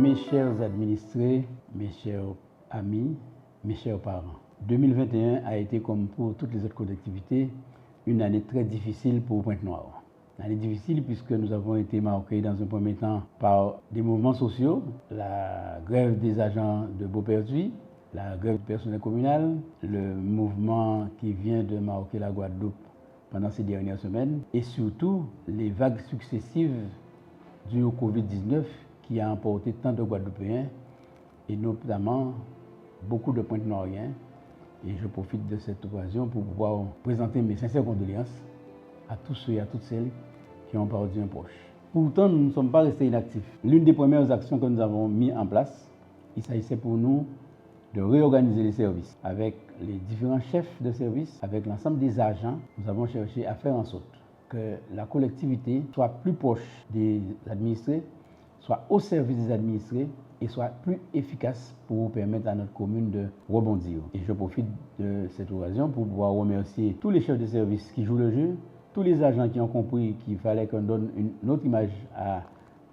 Mes chers administrés, mes chers amis, mes chers parents, 2021 a été, comme pour toutes les autres collectivités, une année très difficile pour Pointe-Noire. Une année difficile puisque nous avons été marqués dans un premier temps par des mouvements sociaux, la grève des agents de Beaupertuis, la grève du personnel communal, le mouvement qui vient de marquer la Guadeloupe pendant ces dernières semaines et surtout les vagues successives dues au Covid-19 qui a emporté tant de Guadeloupéens et notamment beaucoup de Pointe-Noiriens. Et je profite de cette occasion pour pouvoir présenter mes sincères condoléances à tous ceux et à toutes celles qui ont perdu un proche. Pourtant, nous ne sommes pas restés inactifs. L'une des premières actions que nous avons mises en place, il s'agissait pour nous de réorganiser les services. Avec les différents chefs de service, avec l'ensemble des agents, nous avons cherché à faire en sorte que la collectivité soit plus proche des administrés, soit au service des administrés et soit plus efficace pour permettre à notre commune de rebondir. Et je profite de cette occasion pour pouvoir remercier tous les chefs de service qui jouent le jeu, tous les agents qui ont compris qu'il fallait qu'on donne une autre image à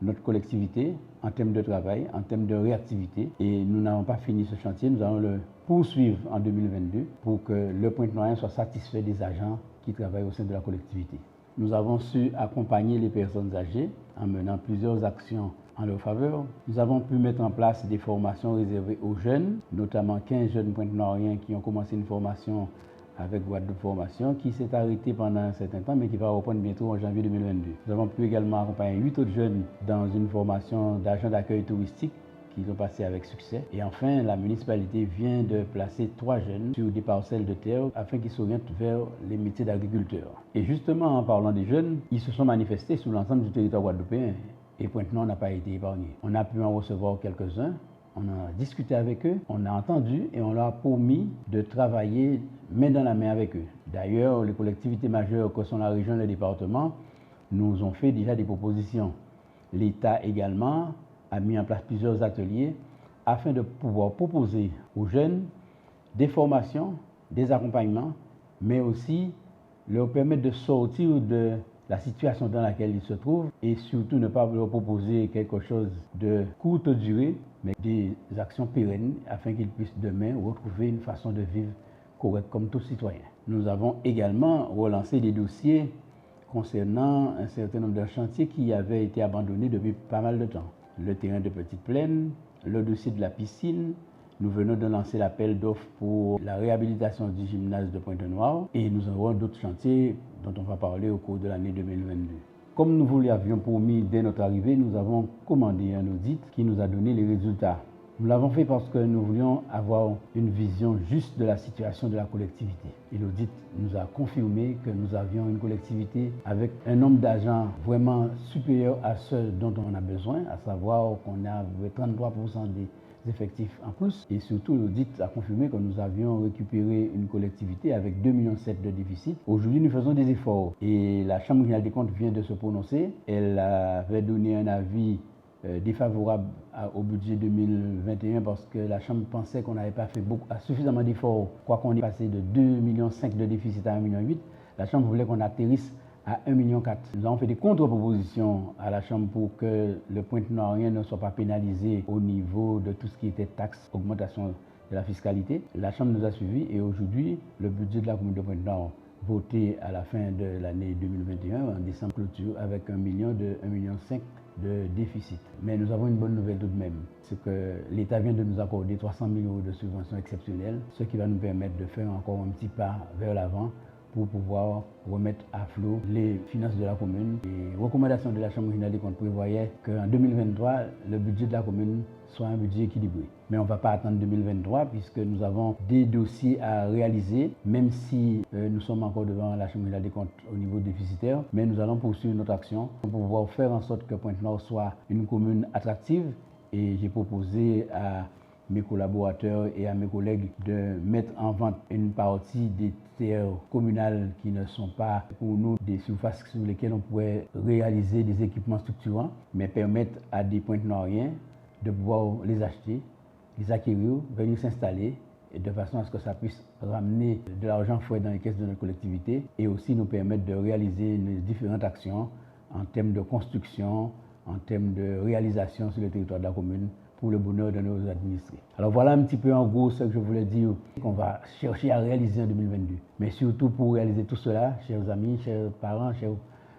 notre collectivité en termes de travail, en termes de réactivité. Et nous n'avons pas fini ce chantier, nous allons le poursuivre en 2022 pour que le Pointe-Noirien soit satisfait des agents qui travaillent au sein de la collectivité. Nous avons su accompagner les personnes âgées en menant plusieurs actions en leur faveur. Nous avons pu mettre en place des formations réservées aux jeunes, notamment 15 jeunes Pointe-Noiriens qui ont commencé une formation avec Guadeloupe Formation, qui s'est arrêtée pendant un certain temps, mais qui va reprendre bientôt en janvier 2022. Nous avons pu également accompagner 8 autres jeunes dans une formation d'agent d'accueil touristique qu'ils ont passé avec succès. Et enfin, la municipalité vient de placer 3 jeunes sur des parcelles de terre afin qu'ils s'orientent vers les métiers d'agriculteur. Et justement, en parlant des jeunes, ils se sont manifestés sur l'ensemble du territoire guadeloupéen et Pointe-Noire n'a pas été épargné. On a pu en recevoir quelques-uns, on a discuté avec eux, on a entendu et on leur a promis de travailler main dans la main avec eux. D'ailleurs, les collectivités majeures que sont la région et le département nous ont fait déjà des propositions. L'État également a mis en place plusieurs ateliers afin de pouvoir proposer aux jeunes des formations, des accompagnements, mais aussi leur permettre de sortir de la situation dans laquelle ils se trouvent et surtout ne pas leur proposer quelque chose de courte durée, mais des actions pérennes afin qu'ils puissent demain retrouver une façon de vivre correcte comme tous citoyens. Nous avons également relancé des dossiers concernant un certain nombre de chantiers qui avaient été abandonnés depuis pas mal de temps. Le terrain de Petite Plaine, le dossier de la piscine. Nous venons de lancer l'appel d'offres pour la réhabilitation du gymnase de Pointe-Noire et nous aurons d'autres chantiers dont on va parler au cours de l'année 2022. Comme nous vous l'avions promis dès notre arrivée, nous avons commandé un audit qui nous a donné les résultats. Nous l'avons fait parce que nous voulions avoir une vision juste de la situation de la collectivité. Et l'audit nous a confirmé que nous avions une collectivité avec un nombre d'agents vraiment supérieur à ceux dont on a besoin, à savoir qu'on a 33% des effectifs en plus. Et surtout, l'audit a confirmé que nous avions récupéré une collectivité avec 2,7 millions de déficit. Aujourd'hui, nous faisons des efforts. Et la Chambre régionale des comptes vient de se prononcer. Elle avait donné un avis défavorable au budget 2021 parce que la Chambre pensait qu'on n'avait pas fait suffisamment d'efforts. Quoi qu'on ait passé de 2,5 millions de déficit à 1,8 million, la Chambre voulait qu'on atterrisse à 1,4 million. Nous avons fait des contre-propositions à la Chambre pour que le Pointe-Noirien ne soit pas pénalisé au niveau de tout ce qui était taxes, augmentation de la fiscalité. La Chambre nous a suivis et aujourd'hui, le budget de la commune de Pointe-Noire, voté à la fin de l'année 2021, en décembre clôture, avec 1,5 million de déficit. Mais nous avons une bonne nouvelle tout de même, c'est que l'État vient de nous accorder 300 000 € de subventions exceptionnelles, ce qui va nous permettre de faire encore un petit pas vers l'avant pour pouvoir remettre à flot les finances de la commune. Les recommandations de la Chambre régionale des comptes prévoyaient qu'en 2023, le budget de la commune soit un budget équilibré. Mais on ne va pas attendre 2023 puisque nous avons des dossiers à réaliser, même si nous sommes encore devant la Chambre régionale des comptes au niveau déficitaire. Mais nous allons poursuivre notre action pour pouvoir faire en sorte que Pointe-Noire soit une commune attractive. Et j'ai proposé à mes collaborateurs et à mes collègues de mettre en vente une partie des terres communales qui ne sont pas pour nous des surfaces sur lesquelles on pourrait réaliser des équipements structurants, mais permettre à des Pointe-Noiriens de pouvoir les acheter, les acquérir, venir s'installer, et de façon à ce que ça puisse ramener de l'argent frais dans les caisses de notre collectivité et aussi nous permettre de réaliser différentes actions en termes de construction, en termes de réalisation sur le territoire de la commune pour le bonheur de nos administrés. Alors voilà un petit peu en gros ce que je voulais dire qu'on va chercher à réaliser en 2022. Mais surtout pour réaliser tout cela, chers amis, chers parents, chers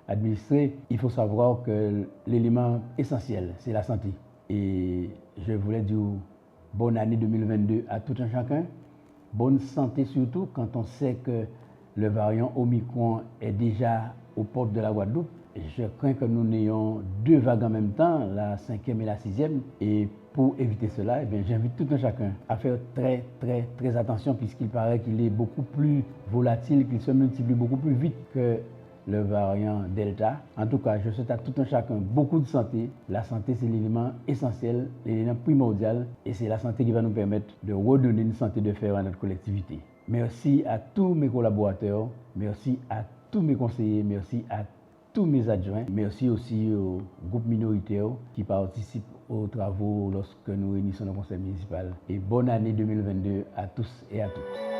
administrés, il faut savoir que l'élément essentiel, c'est la santé. Et je voulais dire bonne année 2022 à tout un chacun. Bonne santé surtout quand on sait que le variant Omicron est déjà aux portes de la Guadeloupe. Je crains que nous n'ayons deux vagues en même temps, la 5e et la 6e. Et pour éviter cela, j'invite tout un chacun à faire très attention puisqu'il paraît qu'il est beaucoup plus volatile, qu'il se multiplie beaucoup plus vite que le variant Delta. En tout cas, je souhaite à tout un chacun beaucoup de santé. La santé, c'est l'élément essentiel, l'élément primordial, et c'est la santé qui va nous permettre de redonner une santé de fer à notre collectivité. Merci à tous mes collaborateurs, merci à tous mes conseillers, merci à tous mes adjoints, merci aussi aux groupes minoritaires qui participent aux travaux lorsque nous réunissons le conseil municipal. Et bonne année 2022 à tous et à toutes.